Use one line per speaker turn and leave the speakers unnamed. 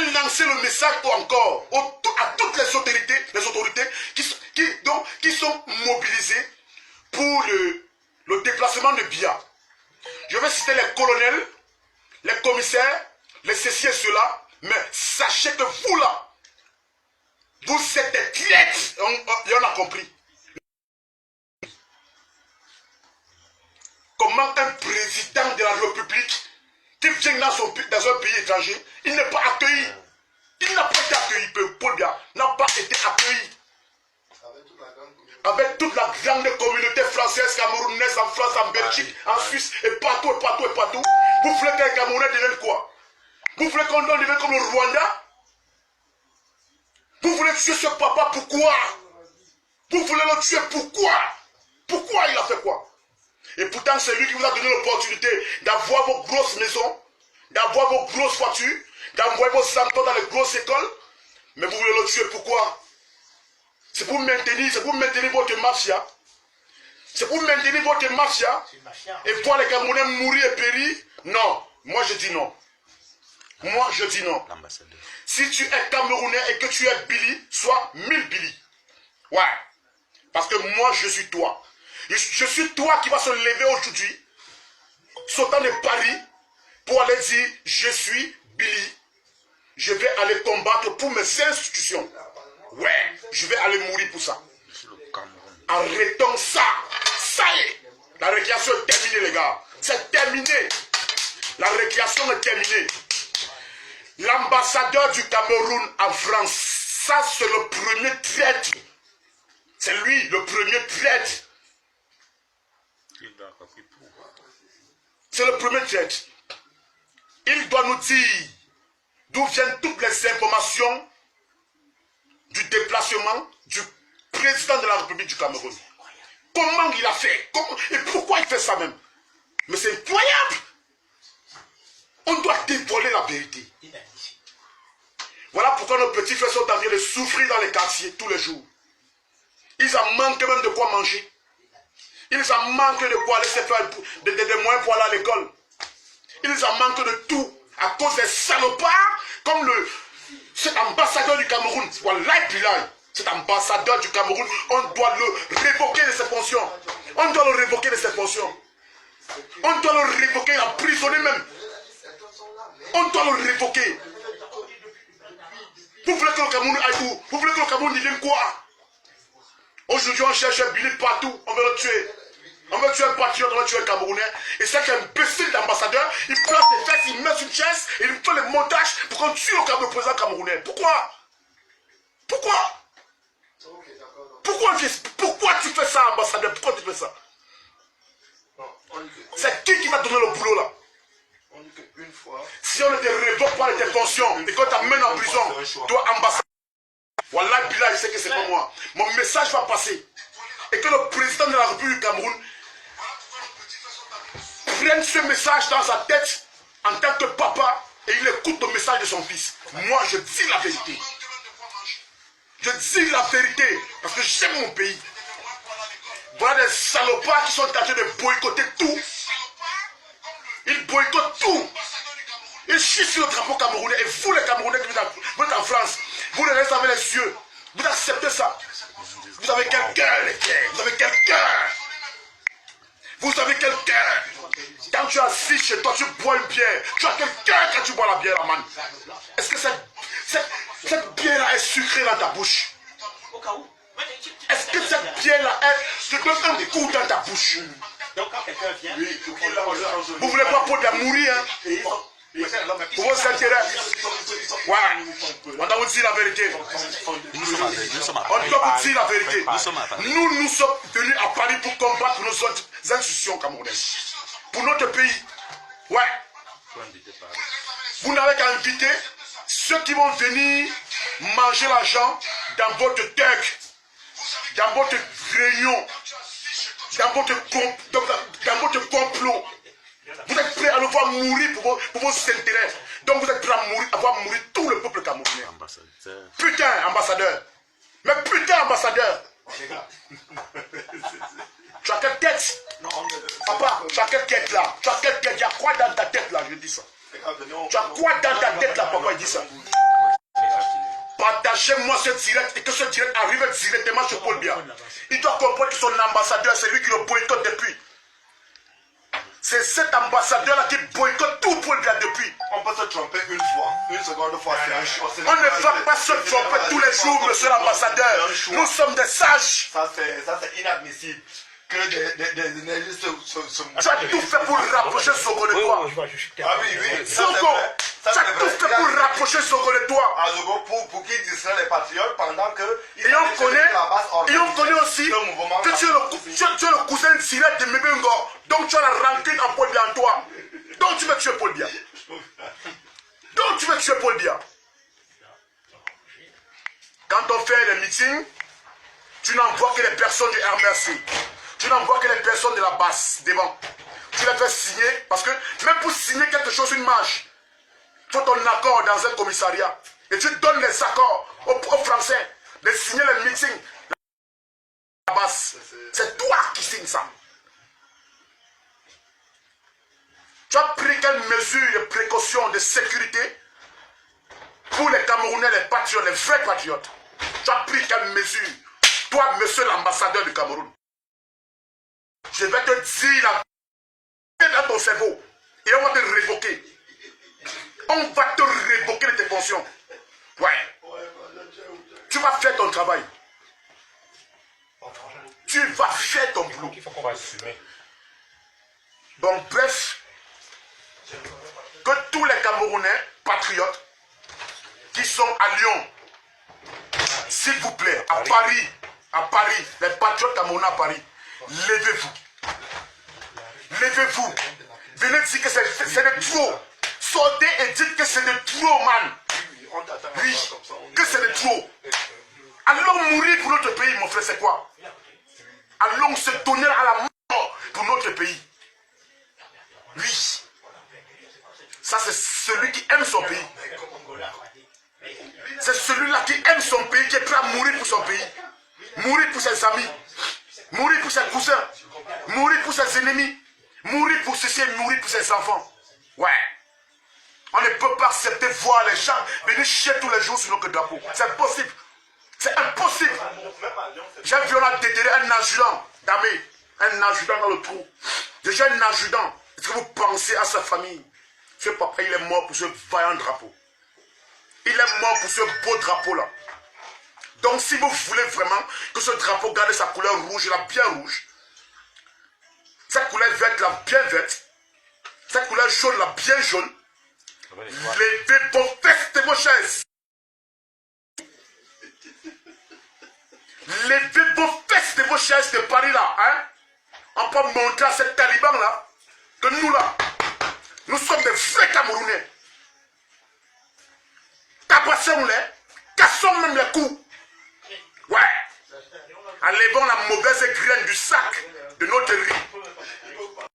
vais lancer le message encore à toutes les autorités qui sont mobilisées pour le déplacement de Biya. Je vais citer les colonels, les commissaires, les ceci et cela, mais sachez que vous là, vous êtes des traîtres, et on a compris. Comment un président de la République qui vient dans un pays étranger, il n'est pas accueilli. Il n'a pas été accueilli, Paul Biya n'a pas été accueilli. Avec toute la grande communauté française, camerounaise, en France, en Belgique, en Suisse, et partout, et partout, et partout. Vous voulez que les Camerounais deviennent quoi? Vous voulez qu'on devienne comme le Rwanda? Vous voulez tuer ce papa, pourquoi? Vous voulez le tuer, pourquoi? Pourquoi il a fait quoi? Et pourtant, c'est lui qui vous a donné l'opportunité d'avoir vos grosses maisons, d'avoir vos grosses voitures, d'envoyer vos enfants dans les grosses écoles. Mais vous voulez le tuer, pourquoi? C'est pour maintenir votre mafia. C'est pour maintenir votre mafia. Et voir les Camerounais mourir et périr. Non, moi je dis non. Moi je dis non. Si tu es Camerounais et que tu es Billy, sois 1000 Billy. Ouais. Parce que moi je suis toi. Je suis toi qui va se lever aujourd'hui, sautant de Paris, pour aller dire je suis Billy. Je vais aller combattre pour mes institutions. Ouais, je vais aller mourir pour ça. Arrêtons ça. Ça y est. La récréation est terminée, les gars. C'est terminé. La récréation est terminée. L'ambassadeur du Cameroun en France, ça c'est le premier traître. C'est lui le premier traître. C'est le premier traître. Il doit nous dire d'où viennent toutes les informations du déplacement du président de la République du Cameroun. Comment il a fait? Et pourquoi il fait ça même? Mais c'est incroyable. On doit dévoiler la vérité. Voilà pourquoi nos petits frères sont en train de souffrir dans les quartiers tous les jours. Ils en manquent même de quoi manger. Ils en manquent de quoi laisser faire des moyens pour aller à l'école. Ils en manquent de tout à cause des salopards comme cet ambassadeur du Cameroun. Cet ambassadeur du Cameroun, on doit le révoquer de ses fonctions. On doit le révoquer de ses fonctions. On doit le révoquer, emprisonner même. On doit le révoquer. Vous voulez que le Cameroun aille où? Vous voulez que le Cameroun devienne quoi? Aujourd'hui, on cherche un Billy partout. On veut le tuer. On veut tuer un patriote, on veut tuer un Camerounais. Et c'est qu'un imbécile d'ambassadeur, il place des fesses, il met sur une chaise et il fait le montage pour qu'on tue le président camerounais. Pourquoi? Pourquoi? Pourquoi tu fais ça, ambassadeur? Pourquoi tu fais ça? C'est qui va donner le boulot là? Si on ne te révoque pas de tes fonctions et qu'on t'amène en prison, toi ambassadeur, voilà, Bilal, il sait que c'est pas moi. Mon message va passer. Et que le président de la République du Cameroun prenne ce message dans sa tête en tant que papa et il écoute le message de son fils. Moi, je dis la vérité. Je dis la vérité parce que j'aime mon pays. Voilà des salopards qui sont en train de boycotter tout. Ils boycottent tout. Ils chient sur le drapeau camerounais. Et vous, les Camerounais qui vous êtes en France, vous les laissez avec les yeux. Vous acceptez ça. Vous avez quel cœur, les gars? Vous avez quel cœur? Vous avez quel cœur? Quand tu es assis chez toi, tu bois une bière. Tu as quel cœur quand tu bois la bière, man? Est-ce que cette bière-là est sucrée dans ta bouche? Est-ce que cette bière-là te donne un goût dans ta bouche?
Donc quand quelqu'un vient,
vous voulez pas pour bien mourir, hein? Pour vos intérêts. Ouais. On doit vous dire la vérité. On doit vous dire la vérité. Nous sommes venus à Paris pour combattre nos autres institutions camerounaises. Pour notre pays. Ouais. Vous n'avez qu'à inviter ceux qui vont venir manger l'argent dans votre tech, dans votre réunion, dans votre complot. Vous êtes prêts à le voir mourir pour vos intérêts. Donc vous êtes prêts à voir mourir tout le peuple camerounais. Putain, ambassadeur. Mais putain, ambassadeur. Tu as quelle tête? Papa, tu as quelle tête là? Tu as quelle tête? Il y a quoi dans ta tête là? Je dis ça. Tu as quoi dans ta tête là, papa? Il dit ça. Partagez-moi ce direct et que ce direct arrive directement sur Paul Biya. Il doit comprendre que son ambassadeur, c'est lui qui le boycotte depuis. C'est cet ambassadeur-là qui boycotte tout Paul Biya depuis.
On peut se tromper une fois, une seconde fois, c'est un choix.
On ne va pas se tromper tous les jours, monsieur l'ambassadeur. Nous sommes des sages.
Ça, c'est inadmissible. Que des énergies se
tu as tout fait pour rapprocher Zogo de toi.
Ah oui, oui.
Zogo, tu as tout fait pour rapprocher Zogo de toi.
À Zogo, pour qu'ils distraient les patriotes pendant que...
Et on connaît aussi que tu es le cousin direct de Mbengo. Donc tu as la rancune en Paul Biya en toi. Donc tu veux tuer Paul Biya. Donc tu veux tuer Paul Biya. Quand on fait les meetings, tu n'envoies que les personnes du RMRC. Tu n'envoies que les personnes de la base devant. Tu les fais signer parce que même pour signer quelque chose, une marche, il faut ton accord dans un commissariat. Et tu donnes les accords aux Français de signer les meetings. La base, c'est toi qui signes ça. Tu as pris quelles mesures de précaution, de sécurité pour les Camerounais, les patriotes, les vrais patriotes? Tu as pris quelles mesures? Toi, monsieur l'ambassadeur du Cameroun. Je vais te dire la dans ton cerveau. Et on va te révoquer. On va te révoquer de tes fonctions. Ouais. Tu vas faire ton travail. Tu vas faire ton boulot.
Il faut qu'on va assumer.
Bon, bref. Que tous les Camerounais patriotes qui sont à Lyon, s'il vous plaît, à Paris, les patriotes camerounais à Paris, levez-vous. Levez-vous. Venez dire que c'est de trop. Sortez et dites que c'est de trop, man. Oui, que c'est de trop. Allons mourir pour notre pays, mon frère, c'est quoi? Allons se donner à la mort pour notre pays. Oui. Ça, c'est celui qui aime son pays. C'est celui-là qui aime son pays, qui est prêt à mourir pour son pays. Mourir pour ses amis. Mourir pour ses cousins. Mourir pour ses ennemis. Mourir pour ceci et mourir pour ses enfants. Ouais. On ne peut pas accepter voir les gens venir chier tous les jours sur notre drapeau. C'est impossible. C'est impossible. J'ai vu on a déterré un adjudant d'armée. Un adjudant dans le trou. Déjà un adjudant. Est-ce que vous pensez à sa famille? Ce papa, il est mort pour ce vaillant drapeau. Il est mort pour ce beau drapeau-là. Donc si vous voulez vraiment que ce drapeau garde sa couleur rouge, la bien rouge, sa couleur verte, la bien verte, sa couleur jaune, la bien jaune, levez vos fesses de vos chaises. Levez vos fesses de vos chaises de Paris là. Hein? On peut montrer à ces talibans là que nous là, nous sommes des vrais Camerounais. Tabassons-les, cassons même les coups. Ouais. Enlevons la mauvaise graine du sac de notre riz.